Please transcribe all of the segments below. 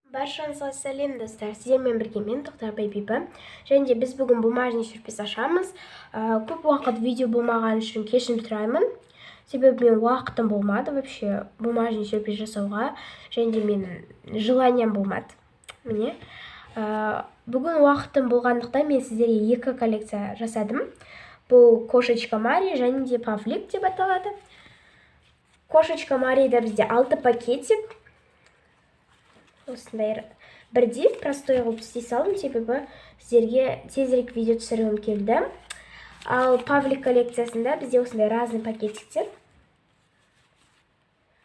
Баршаңызға сәлем достар, сіздермен бірге мен Тоқтарбай Бибі. Және де біз бүгін бумажный сюрприз ашамыз. Көп уақыт видео болмаған үшін кешірім сұраймын. Себебі мен уақытым болмады вообще бумажный сюрприз жасауға. Және де менің желанием болмады. Міне. Бүгін уақытым болғандықтан мен сіздерге екі коллекция жасадым. Бұл кошечка Мари және де Павлик деп аталады. Кошечка Марида бізде 6 пакетик. Осындай бірде простой қылып істей салдым, себебі сіздерге тезірек видео түсіргім келді. Ал Павлик коллекциясында бізде осындай разный пакетиктер.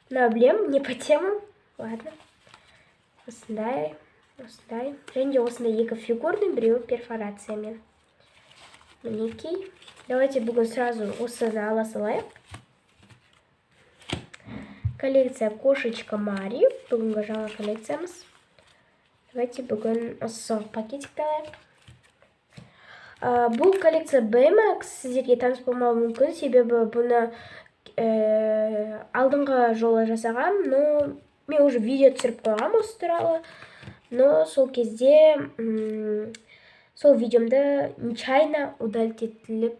Мына білем, не по темам. Ладно. Осындай. Және де осындай екі фигурный, біреуі перфорациямен. Мінекей. Давайте бүгін сразу осыны ала салайық. Коллекция кошечка Мари. Бүгінгі жаңа коллекциямыз. Давайте бүгін осы пакетикті алайық. Бұл коллекция BMX сіздерге таныс болмауы мүмкін, себебі бұны алдыңғы жолы жасағам, но мен уже видео түсіріп қойғам осы туралы. Но сол кезде сол видео нечайно удалить етіліп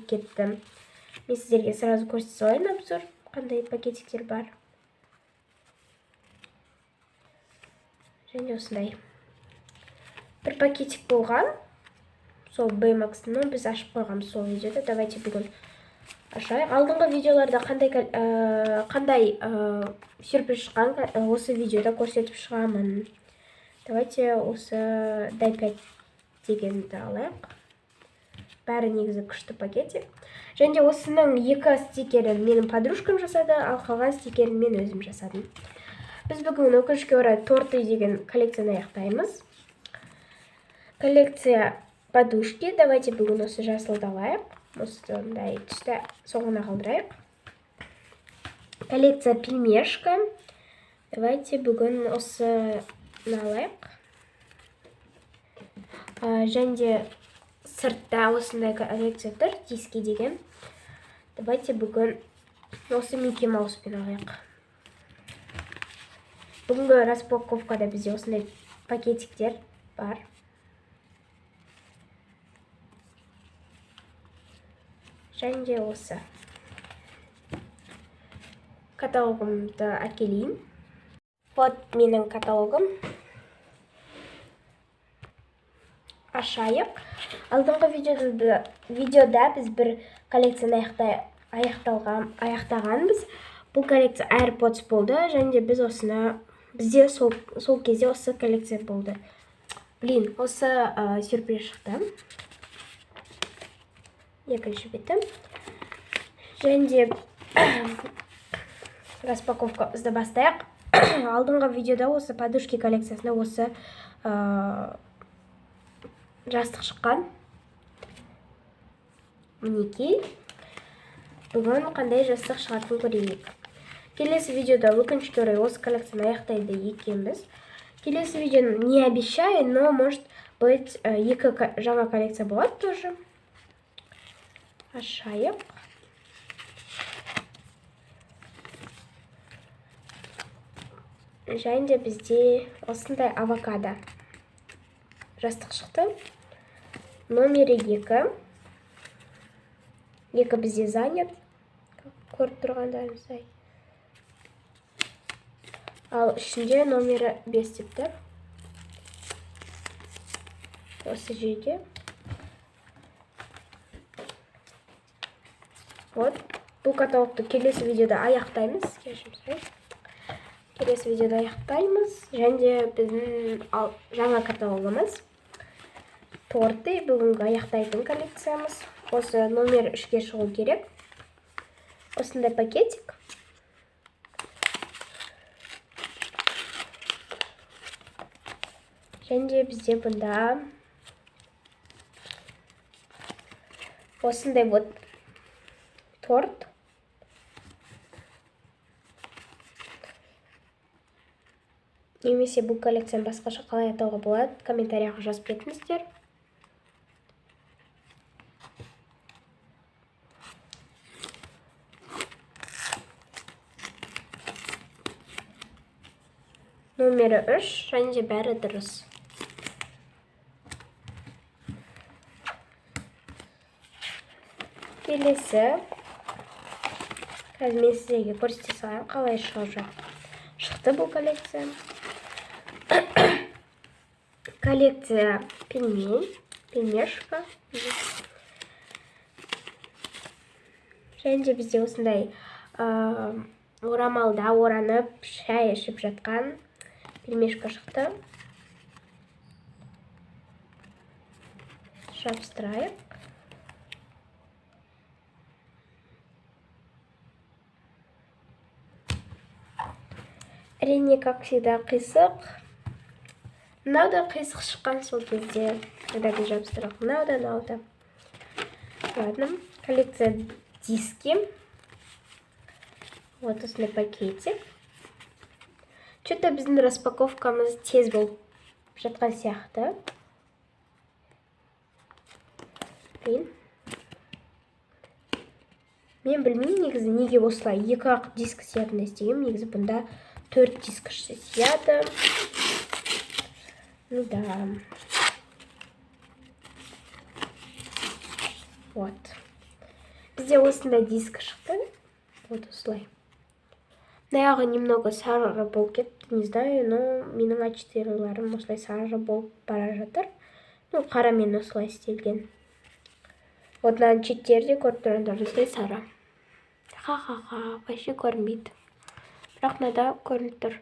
кетті. Мен сіздерге сразу көрсете салайын обзор, қандай пакетиктер бар. Және осындай. Бір пакетик болған. Сол BMX-ны біз ашып қойғам сол видеода. Давайте бүгін ашайық. Алдыңғы видеоларда қандай сюрприз шыққан осы видеода көрсетіп шығамын. Давайте осы D5 дегенді алайық. Бәрі негізі күшті пакетик. Және де осының екі стикерін менің подружкам жасады, ал қалған стикерін мен өзім жасадым. Біз бүгін өкінішке орай торты деген коллекцияны аяқтаймыз. Коллекция подушки. Давайте бүгін осы жасылды алайық. Осындай түсті соңына қалдырайық. Коллекция пельмешка. Давайте бүгін осы алайық. Және де сыртта осындай коллекция тұр, диски деген. Давайте бүгін осы Микки Мауспен алайық. Бүгінгі распаковкада бізде осындай пакетиктер бар. Және де осы каталогымды әкелейін. Вот менің каталогым. Ашайық. Алдыңғы видеода біз бір коллекцияны аяқтағанбыз. Бұл коллекция AirPods болды, және де бізде сол кезде осы коллекция болды. Блин, осы сюрприз шықты. Екінші беті. Және де распаковкамызды бастайық. Алдыңғы видеода осы подушки коллекциясында осы жастық шыққан. Мінекей. Бүгін қандай жастық шығатын көрейік. Келесі видеода өкінішке орай осы коллекцияны аяқтайды екенбіз. Келесі видеоны не обещаю, но может быть екі жаңа коллекция болады тоже. Ашайық. Және де бізде осындай авокадо жастық шықты. Номері 2. Екі бізде занят. Көріп тұрғандарыңыздай. Ал ішінде номері 5 деп тұр. Осы жерде. Вот. Бұл каталогты келесі видеода аяқтаймыз. Келесі видеода аяқтаймыз. Және де біздің жаңа каталогымыз. Торты бүгінгі аяқтайтын коллекциямыз. Осы номер 3-ке шығу керек. Осындай пакетик. Және де бізде бұнда осындай вот торт. Немесе бұл коллекцияны басқаша қалай атауға болады, комментарияға жазып кетіңіздер. Номері 3, және де бәрі дұрыс. Келесі. Қазір мен сіздерге көрсете салайын, қалай шықты бұл коллекция. Коллекция пельмешка. Және де бізде осындай орамалда оранып, шай ішіп жатқан пельмешка шықты. Жабыстырайық. Әрине, как всегда, қисық. Мынау да қисық шыққан сол кезде, когда біз жабыстырақ. Мынау да. Ладно, коллекция диски. Вот осындай пакетик. Что-то біздің распаковкамыз тез болып жатқан сияқты. Мен білмеймін негізі неге осылай 2-ақ диск сиятын істегем. Негізі бұнда 4 диск сияды. Ну да. Вот. Бізде осындай диск шықты. Вот осылай. Наяғы немного сары болып кетті, не знаю, но менің А4-ларым осылай сары болып бара жатыр. Ну, қарамен осылай істелген. Вот мына шеттерде көріп тұрғандар осылай сары. Ха-ха-ха, вообще көрінбейді. Бірақ мынада көрініп тұр.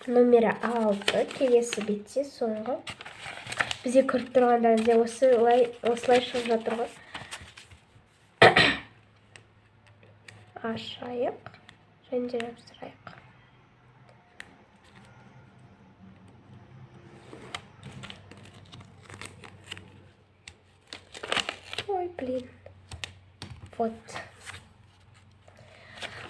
Номері 6, келесі бетте соңғы. Бізде көріп тұрғандар осылай шығып жатыр ғой. Ашайық, және де жабыстырайық. Ой, блин. Вот.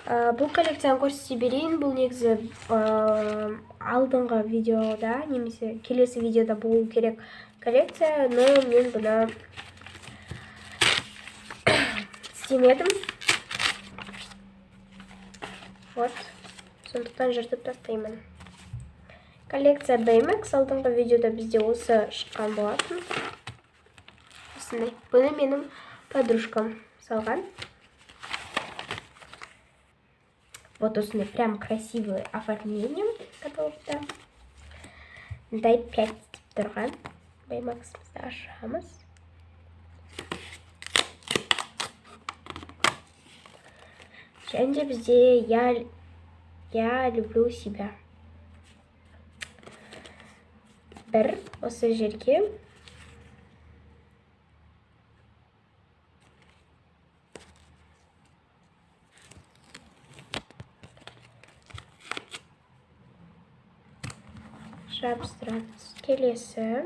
Бұл коллекцияны көрсете берейін. Бұл негізі алдыңғы видеода, немесе келесі видеода болу керек коллекция, но мен бұны істемедім. Вот, сондықтан жыртып тастаймын. Коллекция BMX алдыңғы видеода бізде осы шыққан болатын. Осындай. Бұны менің подружкам салған. Вот осындай прям красивый оформление каталогта. Дай 5 деп тұрған. BMX-імізді ашамыз. Және де бізде я люблю себя. Бір осы жерге жабыстырамыз. Келесі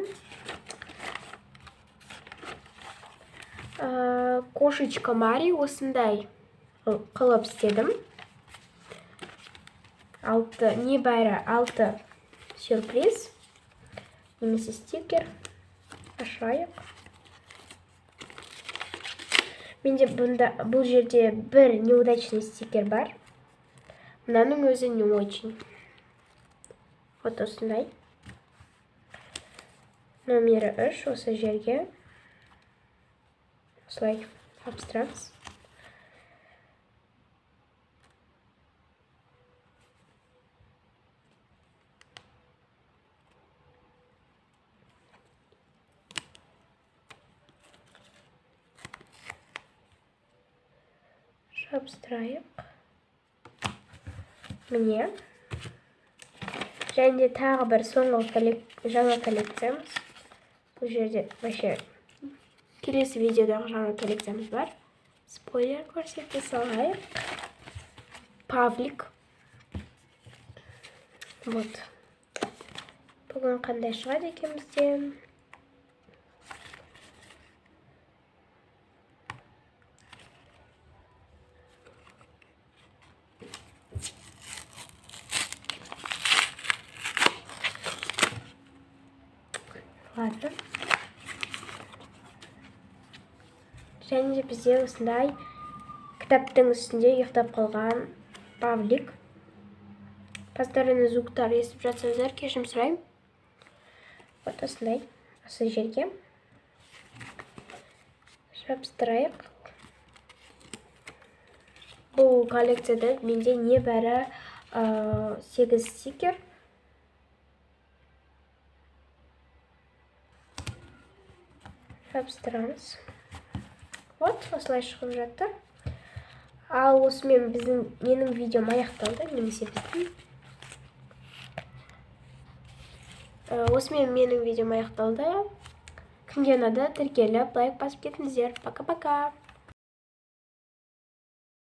кошечка Мари осындай қылып істедім. Небәрі 6 сюрприз. Немесе стикер. Ашайық. Менде бұл жерде бір неудачный стикер бар. Мынаның өзі не очень. Вот осындай. Номері 3 осы жерге. Осылай жабыстырамыз. Жабыстырайық. Міне. Және де тағы бір соңғы жаңа коллекциямыз. Бұл жерде вообще келесі видеодағы жаңа коллекциямыз бар. Спойлер көрсете салайық. Павлик. Вот. Бүгін қандай шығады екенбізде. Ладно. Және де бізде осындай кітаптың үстінде ұйықтап қалған Павлик. посторонний звуктар естіп жатсаңыздар кешірім сұраймын. Вот осындай осы жерге жабыстырайық. Бұл коллекцияда менде небәрі 8 стикер. Жабыстырамыз. Вот, осылай шығып жатыр. Ал осымен менің видеом аяқталды, немесе біздің. Осымен менің видеом аяқталды. Кімге ұнады, тіркеліп, лайк басып кетіңіздер. Пока-пока.